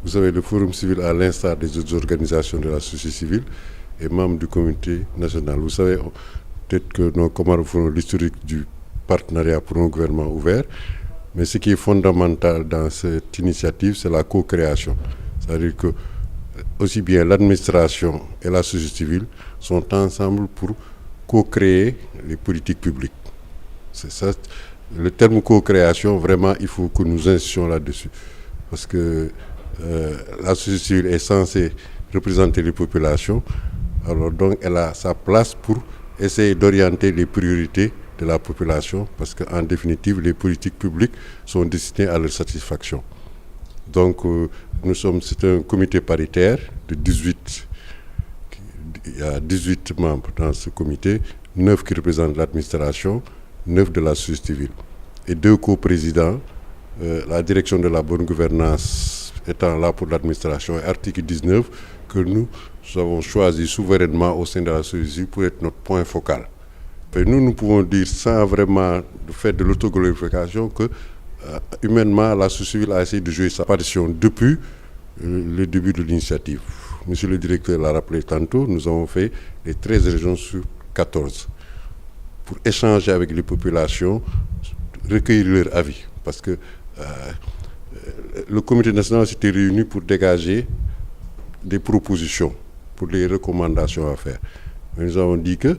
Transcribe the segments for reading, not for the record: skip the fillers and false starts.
Vous savez, le Forum civil, à l'instar des autres organisations de la société civile, est membre du comité national. Vous savez, peut-être que nos camarades font l'historique du partenariat pour un gouvernement ouvert, mais ce qui est fondamental dans cette initiative, c'est la co-création. C'est-à-dire que aussi bien l'administration et la société civile sont ensemble pour co-créer les politiques publiques. C'est ça. Le terme co-création, vraiment, il faut que nous insistions là-dessus. Parce que la société civile est censée représenter les populations. Alors donc, elle a sa place pour essayer d'orienter les priorités de la population, parce qu'en définitive, les politiques publiques sont destinées à leur satisfaction. Donc, c'est un comité paritaire de 18. Il y a 18 membres dans ce comité, 9 qui représentent l'administration, 9 de la société civile. Et 2 coprésidents, la direction de la bonne gouvernance étant là pour l'administration, et article 19, que nous avons choisi souverainement au sein de la société civile pour être notre point focal. Et nous pouvons dire sans vraiment faire de l'autoglorification que humainement, la société civile a essayé de jouer sa partition depuis le début de l'initiative. Monsieur le directeur l'a rappelé tantôt, nous avons fait les 13 régions sur 14 pour échanger avec les populations, recueillir leur avis. Parce que le comité national s'était réuni pour dégager des propositions, pour les recommandations à faire. Mais nous avons dit qu'il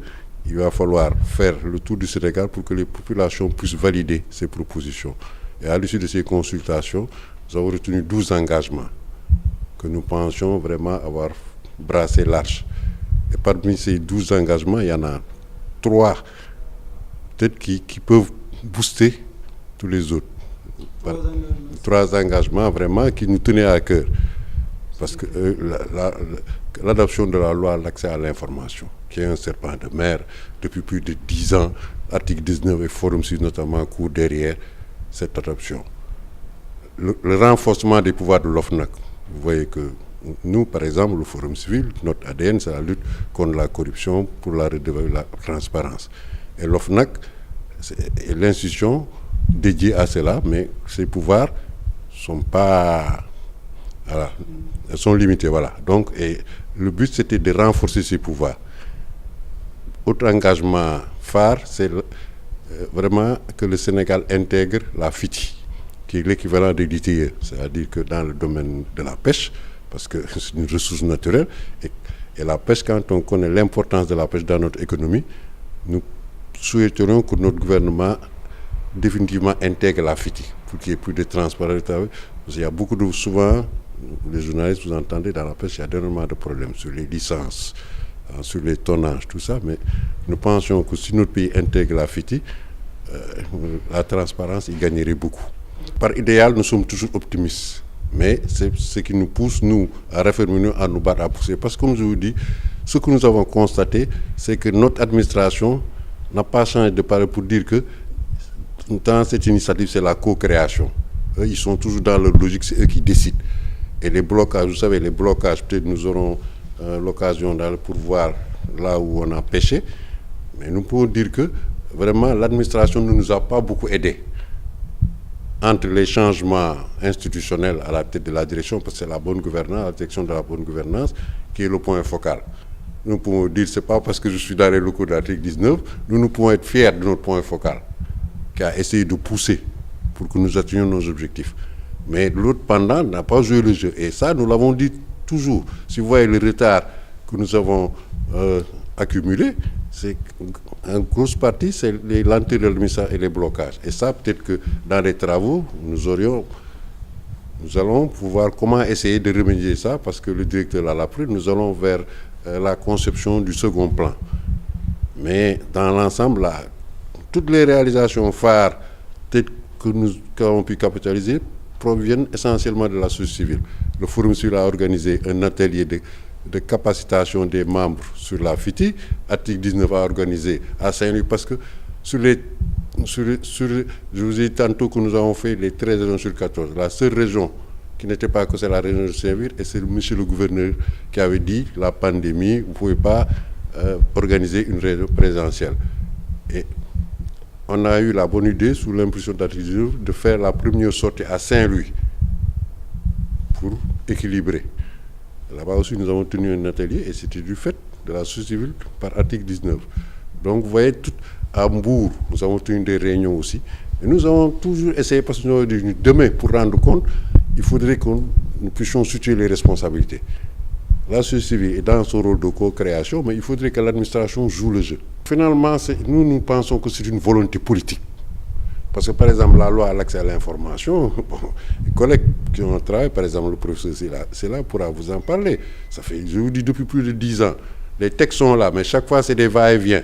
va falloir faire le tour du Sénégal pour que les populations puissent valider ces propositions. Et à l'issue de ces consultations, nous avons retenu 12 engagements que nous pensions vraiment avoir brassé large. Et parmi ces 12 engagements, il y en a 3 peut-être qui peuvent booster tous les autres. 3 engagements vraiment qui nous tenaient à cœur. Parce que l'adoption de la loi à l'accès à l'information, qui est un serpent de mer depuis plus de 10 ans, article 19 et Forum civil notamment court derrière cette adoption. Le renforcement des pouvoirs de l'OFNAC. Vous voyez que nous, par exemple, le Forum civil, notre ADN, c'est la lutte contre la corruption pour la redevabilité, la transparence. Et l'OFNAC est l'institution dédiée à cela, mais ses pouvoirs sont pas... Voilà, elles sont limitées, voilà. Donc, et le but, c'était de renforcer ces pouvoirs. Autre engagement phare, c'est vraiment que le Sénégal intègre la FITI, qui est l'équivalent de l'ITIE, c'est-à-dire que dans le domaine de la pêche, parce que c'est une ressource naturelle, et la pêche, quand on connaît l'importance de la pêche dans notre économie, nous souhaiterions que notre gouvernement définitivement intègre la FITI, pour qu'il y ait plus de transparence. Parce qu'il y a beaucoup de... Souvent, les journalistes, vous entendez, dans la pêche, il y a énormément de problèmes sur les licences, sur les tonnages, tout ça, mais nous pensions que si notre pays intègre la FITI, la transparence, il gagnerait beaucoup. Par idéal, nous sommes toujours optimistes, mais c'est ce qui nous pousse, nous, à refermer, à nous battre, à pousser. Parce que, comme je vous dis, ce que nous avons constaté, c'est que notre administration n'a pas changé de parler pour dire que dans cette initiative, c'est la co-création. Eux, ils sont toujours dans leur logique, c'est eux qui décident. Et les blocages, vous savez, les blocages, peut-être nous aurons l'occasion d'aller pour voir là où on a pêché, mais nous pouvons dire que vraiment l'administration ne nous a pas beaucoup aidés entre les changements institutionnels à la tête de la direction, parce que c'est la bonne gouvernance, la direction de la bonne gouvernance, qui est le point focal. Nous pouvons dire, c'est pas parce que je suis dans les locaux de l'article 19, nous pouvons être fiers de notre point focal, qui a essayé de pousser pour que nous atteignions nos objectifs. Mais l'autre pendant n'a pas joué le jeu. Et ça, nous l'avons dit toujours. Si vous voyez le retard que nous avons accumulé, c'est en grosse partie, c'est les lenteurs de l'administration et les blocages. Et ça, peut-être que dans les travaux, nous allons pouvoir comment essayer de remédier ça, parce que le directeur l'a appris, nous allons vers la conception du second plan. Mais dans l'ensemble, là, toutes les réalisations phares peut-être que nous avons pu capitaliser proviennent essentiellement de la société civile. Le Forum civil a organisé un atelier de capacitation des membres sur la FITI. Article 19 a organisé à Saint-Louis, parce que je vous ai dit tantôt que nous avons fait les 13 régions sur 14. La seule région qui n'était pas que c'est la région de Saint-Louis, et c'est monsieur le gouverneur qui avait dit la pandémie, vous ne pouvez pas organiser une réunion présentielle. Et on a eu la bonne idée, sous l'impulsion d'article 19, de faire la première sortie à Saint-Louis pour équilibré. Là-bas aussi, nous avons tenu un atelier et c'était du fait de la société civile par article 19. Donc, vous voyez, tout à Mbour, nous avons tenu des réunions aussi. Et nous avons toujours essayé, parce que nous avons dit, demain, pour rendre compte, il faudrait que nous puissions situer les responsabilités. La société civile est dans son rôle de co-création, mais il faudrait que l'administration joue le jeu. Finalement, nous pensons que c'est une volonté politique. Parce que, par exemple, la loi à l'accès à l'information, les collègues qui ont travaillé, par exemple, le professeur c'est là pourra vous en parler. Ça fait, je vous dis, depuis plus de 10 ans. Les textes sont là, mais chaque fois, c'est des va-et-vient.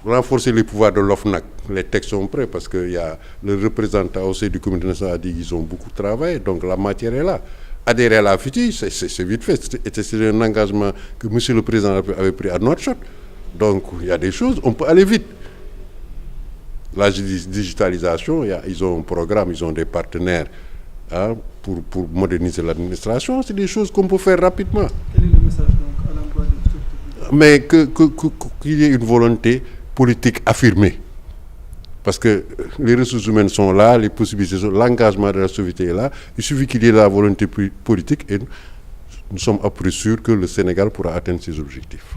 Pour renforcer les pouvoirs de l'OFNAC, les textes sont prêts parce qu'il y a le représentant aussi du comité national a dit qu'ils ont beaucoup travaillé, donc la matière est là. Adhérer à la FITI, c'est vite fait. C'est un engagement que M. le Président avait pris à Nouakchott. Donc, il y a des choses, on peut aller vite. La digitalisation, ils ont un programme, ils ont des partenaires pour moderniser l'administration. C'est des choses qu'on peut faire rapidement. Quel est le message donc à l'endroit des autorités? Mais qu'il y ait une volonté politique affirmée. Parce que les ressources humaines sont là, les possibilités sont là, l'engagement de la société est là. Il suffit qu'il y ait la volonté politique et nous sommes à peu près sûrs que le Sénégal pourra atteindre ses objectifs.